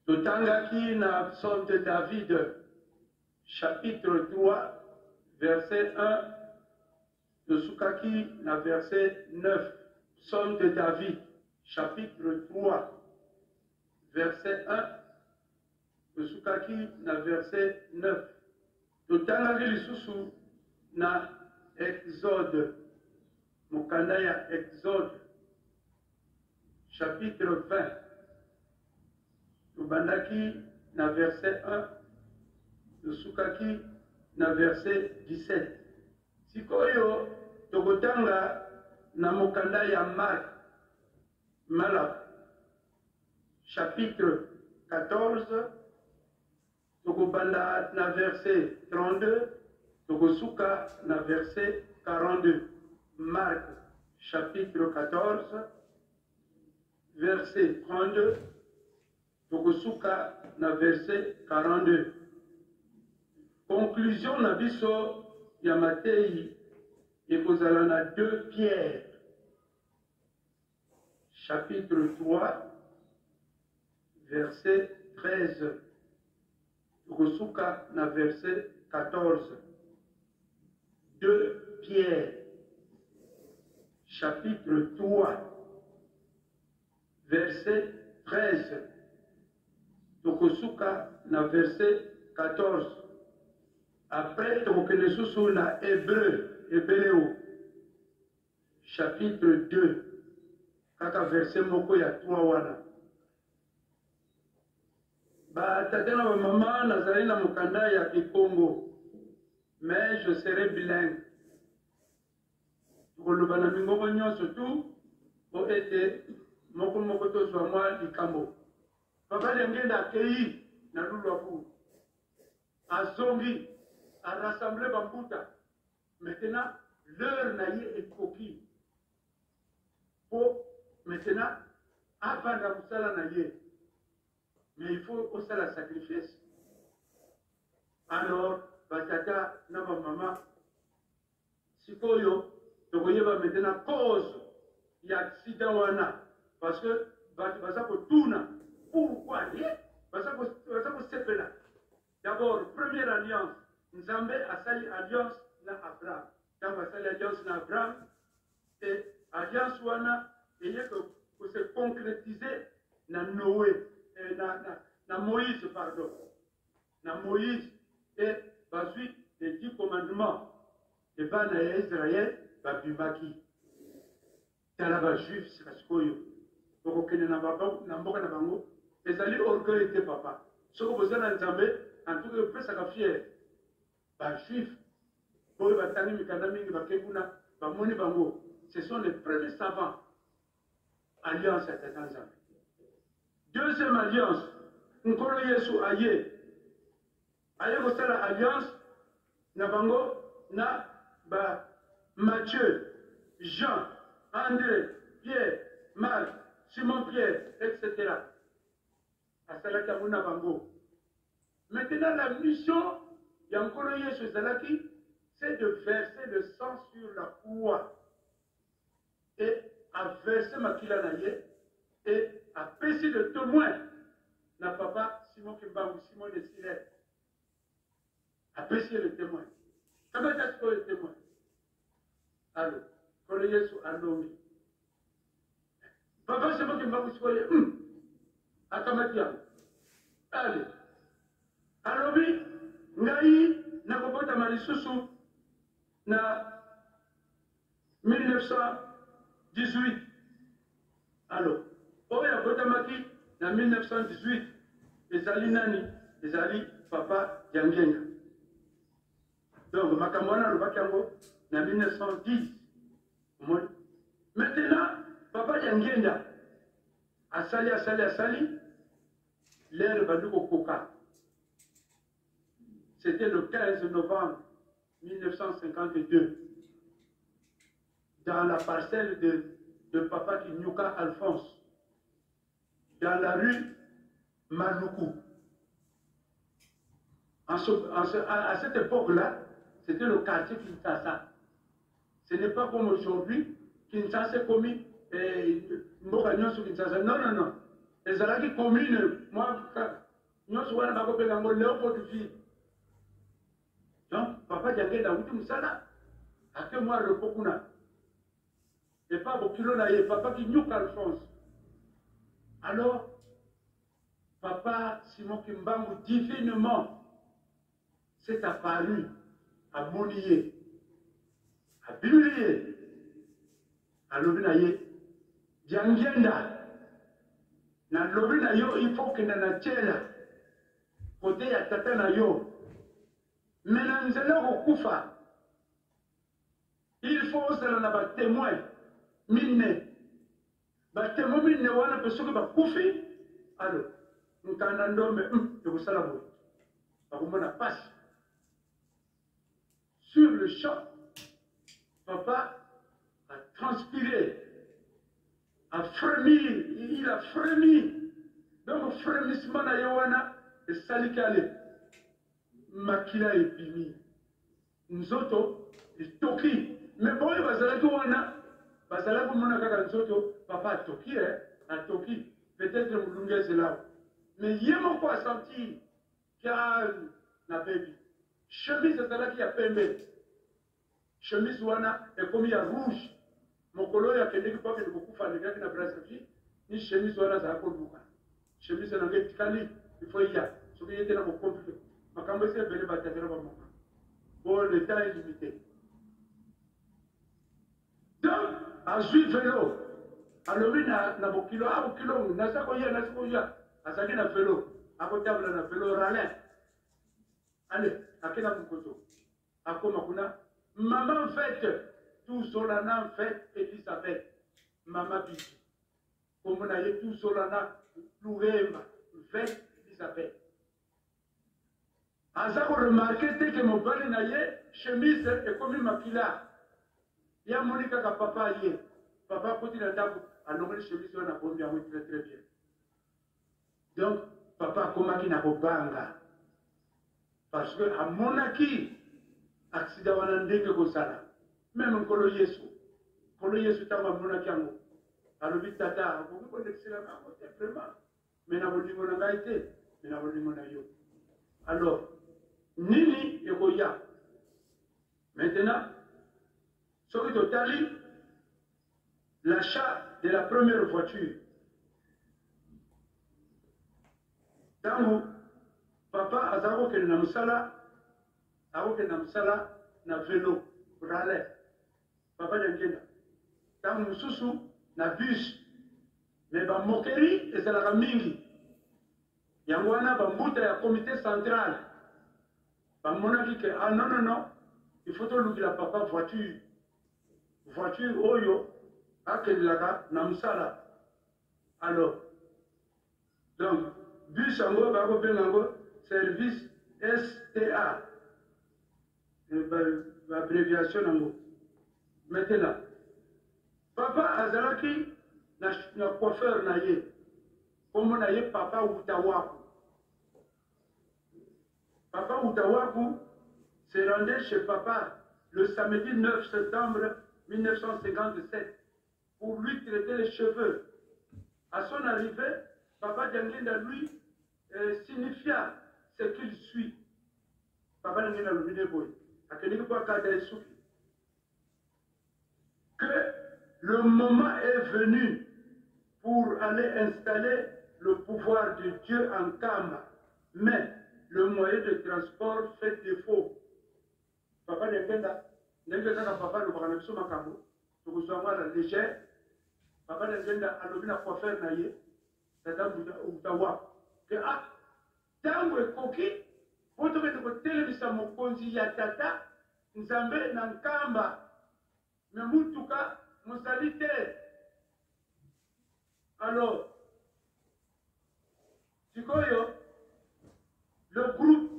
Totangaki na psaume de David, chapitre 3, verset 1, Tosukaki na verset 9. Psaume de David, chapitre 3, verset 1, Tosukaki na verset 9. Totangaki lisusu na Exode, mokanda ya Exode, chapitre 20. Tobandaki na verset 1, Tosukaki na verset 17. Sikoyo tokotanga na mokanda ya Malak, chapitre 14, tokobanda na verset 32, tokosuka na verset 42. Marc, chapitre 14, verset 32, tokosuka na verset 42. Conclusion na biso ya Matei ekozala na 2 Pierre, chapitre 3, verset 13, tokosuka na verset 14. 2 Pierre, chapitre 3, verset 13, tokosuka na verset 14. Après, tokokende susu na Hébreu, chapitre 2, kaka verset moko ya 3 wana. Ba tata na mama nazali na mokanda ya Kikongo, mais je serai bilingue. Tokoloba na mingoko nyonso tu po ete moko tozwa mwa likambo. Papa Lengenda akei na lulwaku azongi a rassembler Bambuta. Maintenant, l'heure n'a eu ekoki. Pour maintenant, avant de la naïe. Mais il faut aussi la sacrifice. Alors, batata na maman, sikoyo, tokoye va maintenant cause y accident wana. Parce que, basa ko tuna. Pourquoi? Basa ko sepela. D'abord, première alliance. Nzambe asali alliance na Abraham. Quand asali alliance na Abraham, et alliance wana eye que se concrétiser na Noé, na Moïse, pardon. Na Moïse et la suite des 10 commandements. Et ben na Israël, babimaki. Tala ba juif sikaskoyo. Boko kene na mboka na bango. Ezali orgueil était papa. Soko bozana Nzambe, en tout cas, pesa ka fier. Ba juif, boy batani mikanda mingi bakebuna, bamoni bango. Ce sont les premiers savants. Alliance à Tanzanie. Deuxième alliance, Nkolo Yesu aye. Aye kosala alliance na bango na ba Matthieu, Jean, André, Pierre, Marc, Simon-Pierre, etc. Asalaki amuna bango. Maintenant la mission Yankolo Yesu Zalaki, c'est de verser le sang sur la croix et à verser makila naye et à pêcher le témoin na papa Simon Kimbangu, Simon de Silet, à pêcher le témoin. Comment est-ce que le témoin? Alors, Kolo Yesu Alomi. Papa Simon Kimbangu Sikoye, Akamatia. Allez. Alomi, Ngai, Nakobota Malisusu, na 1918. Alors, Oya Botamaki, na 1918, ezali nani, ezali papa Yangenga. Donc, Makamwana Lubakango, na 1910. Maintenant, papa Yangenda, asali, l'air Baduko Koka. C'était le 15 novembre 1952, dans la parcelle de papa Kinyuka Alphonse, dans la rue Maluku. À cette époque-là, c'était le quartier Kinshasa. Ce n'est pas comme aujourd'hui, Kinshasa est commis, Mokagnon sur Kinshasa. Non, non, non. Les Alaki communes, moi, nous sommes en train de Léopold. Donc, papa Diaké Daouti Moussala, à que moi le Pokuna. Et pas Bokilo Naye, papa qui nous Alphonse. Alors, papa Simon Kimbangu, divinement, s'est apparu à Monier, à Biblier, à Lobinaye, Diangenda. Na Lobina yo, il faut que na tchela, côté ya tata na yo. Mais dans le Kufa, il faut que na ba témoin mine. Ba témoin mine wana peso que ba kufi. Alors, nous t'entendons mais de vous salamou. Ba kumona passe. Sur le champ, papa a transpiré, a frémi, il a frémi. Donc, frémissement na yowana, et salikale. Makila et Bimi. Nous autres, ils toki. Mais bon, il va se la tourner. Parce que là, vous m'en avez dit, papa a toki, a toki. Peut-être que vous l'avez c'est là. Mais il y a mon quoi senti. Calme, la baby. Chemise, c'est là qui a payé. Chemise, wana, est comme il y a rouge. Mon colo, il y a quelqu'un qui peut beaucoup faire les gars qui n'a pas de ni chemise, wana, ça a pas de boucan. Chemise, c'est un gars qui il faut y aller. Ce qui était dans mon compliqué. Bon, le temps est limité. Donc, à suivre vélo, à l'origine, na bokilo, na sakoya, à sa na vélo, à côté de la vélo ralin. Allez, à quel amukoto? À Komakuna, maman fête, tout solana fête, Elisabeth, maman bibi. Comme on a eu tout solana, Lourema, fête, Elisabeth. Asa ko remarqué que mon père n'a chemise et comme il makila. Il y a Monica ka papa yé. Papa côté la table a nommé chemise on a bon bien très très bien. Donc papa comment qui n'a pas banga. Parce que à monaki accident wana ndenge ko sala. Même kolo Yesu. Kolo Yesu tamba monaki ango. Alors vite tata ko ko excellent vraiment. Mais na bolingo na ngaité, mais na bolingo na yo. Alors Nini et Goya. Maintenant, ce qui totalise l'achat de la première voiture. Tango, papa Azaro ke namsala, na vélo, râle. Papa Yangena. Tango Susu, na bus. Mais ba moquerie, et c'est la mingi. Yangwana, ba mbuta ya comité central. À mon avis, ah non, non, non, il faut que la papa voiture, oyo, à quel laga, namsala. Alors, donc, bus en gros, service STA, l'abréviation en gros. Maintenant, papa Azalaki, na coiffeur naye, comme on a papa Outawaku. Papa Outawaku s'est rendu chez papa le samedi 9 septembre 1957 pour lui traiter les cheveux. À son arrivée, papa Diangenda lui signifia ce qu'il suit. Papa Diangenda lui dit que le moment est venu pour aller installer le pouvoir de Dieu en Kama. Mais le moyen de transport fait défaut. Papa Diangenda, papa le Baranabiso Makambo, tu reçois la légère. Papa Diangenda a levé la coiffeur naïe, tata Outawa. Que ah, tango et coquille, pour te mettre télévisa mon konzi ya tata, Nzambe Nankamba, mais Moutuka, Mousalité. Alors, Sikoyo, le groupe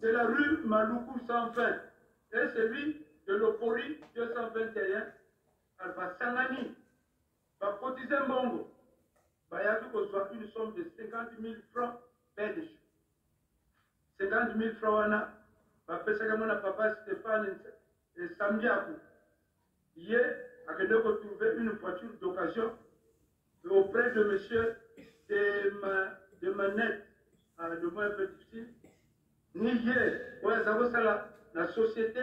de la rue Maluku 120 et celui de l'Opori 221, Alpha Sangani, va cotiser Mbongo, va y avoir une somme de 50 000 francs belges. 50 000 francs, va faire mon papa Stéphane et Sambiakou. Hier, à trouver une voiture d'occasion auprès de monsieur de Manette, le moins un peu difficile. Ni hier, la société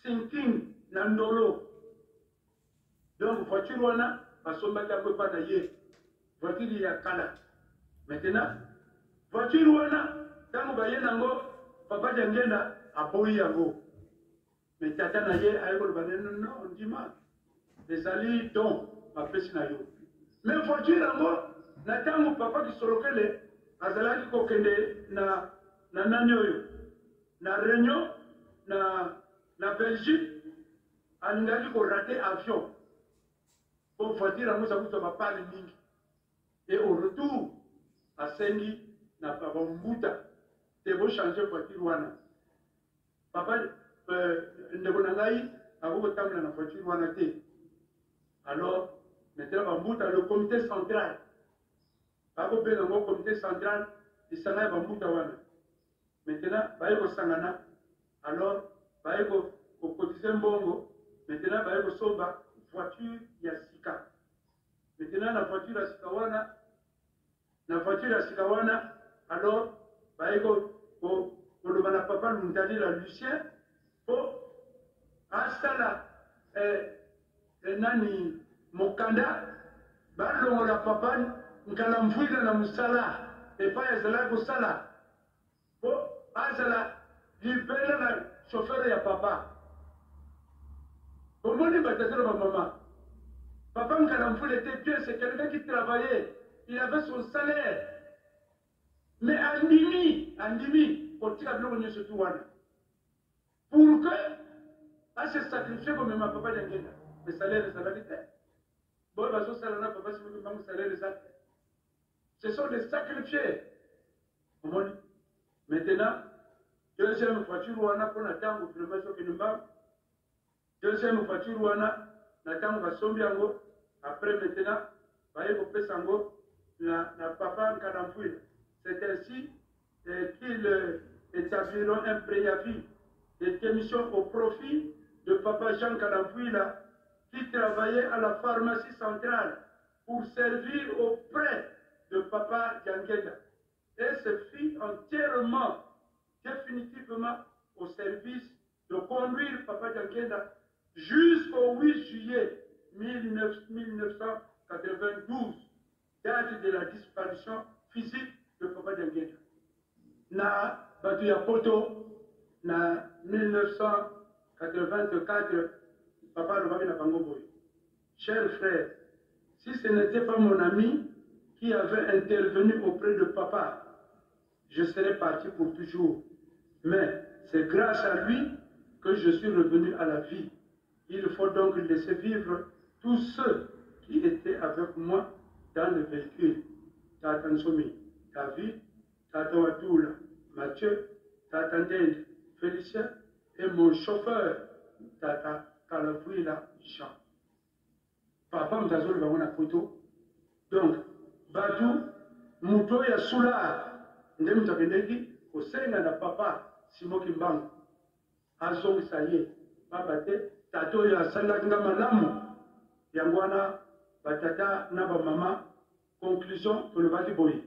Sinking Nandolo. Donc, voiture wana, parce qu'on m'a pas d'ailleurs. Voiture il y a Kala. Maintenant, voiture wana, tant que vous nango, papa Djangena a boyi yango. Mais tata naye, aïe, non, on dit mal. Les alliés dont, ma pèse na yo. Mais voiture yango, natango papa qui solokele, azalaki kokende na nanyoyo, na Réunion, na Belgique, alingaki ko raté avion. Pour voiture yango, ça vous va pas le mingi. Et au retour, à Sengi, na papa Mbuta, te vous changer voiture wana. Papa, Ndebonangaï, a vous tamla na voiture wana te. Alors, maintenant, Mbuta, le comité central, a vous bien dans comité central, il s'en a Mbuta wana. Maintenant, baïko sangana, alors, baïko cotiser mbongo, maintenant, baïko soba, voiture yasika. Maintenant, la voiture yasika wana, alors, baïko, pour le papa, nous dit la Lucien, pour Astala, nani, Mokanda, balongo la papa, nkalamvuila na musala, et pas yazala kusala. Pour Azala, libérer la chauffeur ya papa. Comment il va dire à maman? Papa Nkalamfoul était bien, c'est quelqu'un qui travaillait, il avait son salaire. Mais Andimi, pour tirer le surtout pour que, à se sacrifier comme ma papa d'Angela, le salaire, bon, parce que le salaire, papa, c'est le salaire des actes. Ce sont des sacrifiés. Maintenant, deuxième voiture, on a pour l'attendre, vraiment, ce que nous avons. Deuxième voiture, on a l'attendre à Sombiango. Après, maintenant, la papa Nkalamfoui. C'est ainsi qu'ils établiront un préavis de démission au profit de papa Jean Nkalamfoui, qui travaillait à la pharmacie centrale pour servir auprès de papa Djangeda. Et se fit entièrement, définitivement au service de conduire papa Djangeda jusqu'au 8 juillet 1992, date de la disparition physique de papa Djangeda. Na Batuya Poto, na 1984, papa Lobaki na Bangoboy. Chers frères, si ce n'était pas mon ami qui avait intervenu auprès de papa, je serais parti pour toujours. Mais c'est grâce à lui que je suis revenu à la vie. Il faut donc laisser vivre tous ceux qui étaient avec moi dans le véhicule. Tata Nsomi, David, Tata Wadoula, Mathieu, Tata Ndende, Félicien et mon chauffeur, Tata Kalafouila Jean. Papa Mtazol va a photo. Donc, Badou, Mouto ya Soula, Ndem Takendeki, au sein de papa, Simo Kimbangu, Azong Saye, Babate, Tato ya Salanga Malamu, Yangwana, Batata, Naba Mama, conclusion pour le Valiboy.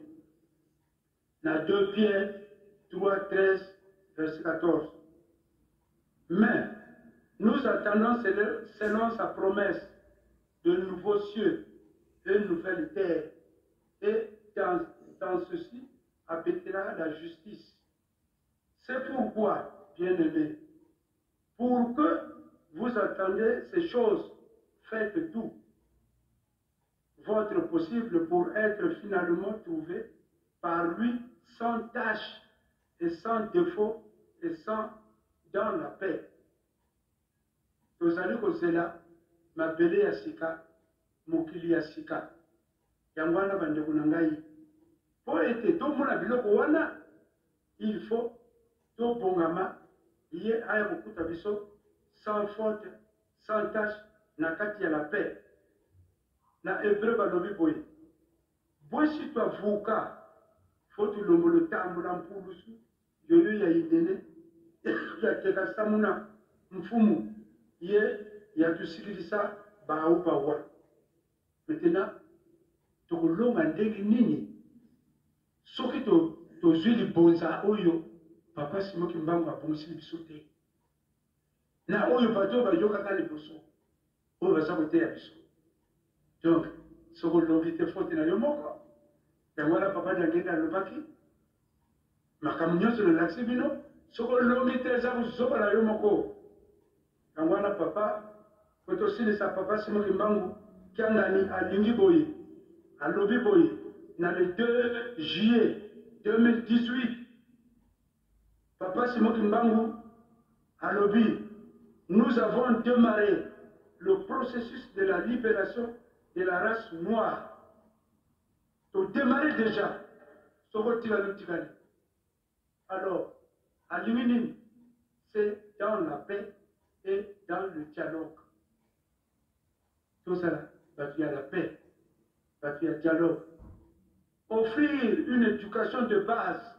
Na 2 Pierre 3, 13, verset 14. Mais nous attendons selon sa promesse de nouveaux cieux et une nouvelle terre. Et dans ceci habitera la justice. C'est pourquoi, bien-aimés, pour que vous attendez ces choses, faites tout votre possible pour être finalement trouvé par lui sans tâche et sans défaut et sans dans la paix. Tozali kozela mabele ya sika, mokili ya sika. Yangwana bandeko na ngai. Po ete tomona biloko wana, il faut to bongama lié aya kokuta biso sans faute, sans tâche na kati ya la paix. Na hébreu balobi boye. Bosi to avuka faut tulombolo tambola mpulusu yoyo ya idene ya keka samuna mfumu ye ya tusikilisa baau bawa. Maintenant tokolonga ndenge nini soki tozwi libonza oyo papa Simon Kimbangu abongisi biso te na oyo bato bayokaka liboso oyo baza koteya biso. Donc soki olongi te faute na yo moko yango wana papa Nyangenda alobaki makambo nyonso nalakisi bino soki olongi te eza kozoba na yo moko. Yango wana papa po tosilisa papa Simon Kimbangu kiangani alingi boye alobi boye dans le 2 juillet 2018, Papa Simon Kimbangu a lobby. Nous avons démarré le processus de la libération de la race noire. Pour démarrer déjà, alors, à l'Union, c'est dans la paix et dans le dialogue. Tout ça, il y a la paix, il y a le dialogue. Offrir une éducation de base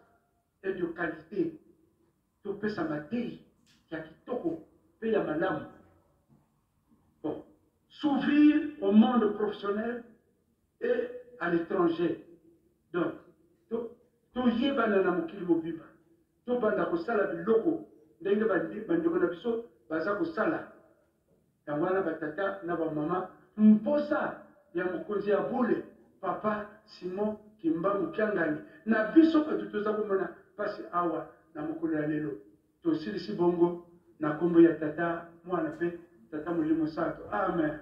et de qualité. Tout peut s'amater, il y a kitoko, il y a madame. Bon, s'ouvrir au monde professionnel et à l'étranger. Donc, tout y banana mokili mobimba. Tout banda ko sala biloko, ndenge bandeko na biso baza ko sala. Yangwana batata na ba mama mposa ya mokonzi ya bule papa Simon Kimbangu kiangani na biso ka tutoza komona pasi awa na mokolo ya lelo to silisi bongo na kombo ya tata mwana pe tata mulimo sato amen.